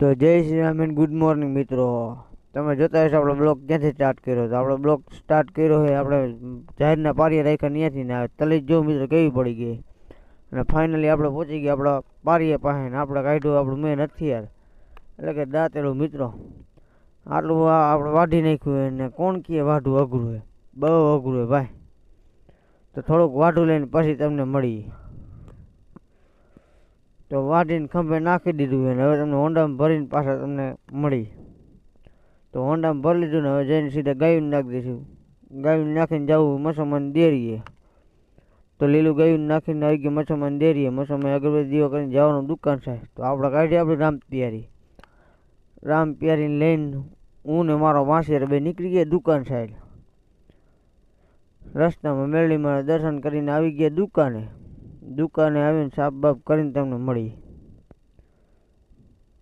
તો જય Shri Ram and good morning મિત્રો. તમે જોતા હશો આપણો બ્લોગ ક્યાંથી સ્ટાર્ટ કર્યો. તો આપણો બ્લોગ સ્ટાર્ટ કર્યો હોય આપણે જાહેરના પારીએ રાખ્યા ત્યાંથી ને તલી જો મિત્રો કેવી પડી ગઈ. અને ફાઇનલી આપણે પહોંચી ગયા આપણા પારીએ પાસે ને આપણે કાઢ્યું આપણું મેન હથિયાર એટલે કે દાંતેલું મિત્રો. આટલું આપણે વાઢી નાખ્યું ને કોણ કહે વાઢવું અઘરું હોય, બહુ અઘરું હોય ભાઈ. તો થોડુંક વાઢું લઈને પછી તમને મળી. તો વાઢીને ખંભે નાખી દીધું અને હવે તમને હોન્ડામાં ભરીને પાછા તમને મળી. તો હોન્ડામાં ભરી લીધું ને હવે જઈને સીધા ગાયું નાખી દઈશું. ગાયું નાખીને જવું મસોમાન ડેરીએ. તો લીલું ગાયું નાખીને આવી ગયું મસોમાન ડેરીએ. મસોમાન અગરબત્તી દીવો કરીને જવાનું દુકાન છે. તો આપણે કાઢીએ આપણી રામ પિયારીને લઈને હું ને મારો માસીયાર બે નીકળી ગયા દુકાન સાઈડ. રસ્તામાં મેળીમાં દર્શન કરીને આવી ગયા દુકાને આવીને સાફ બાફ કરીને તમને મળી.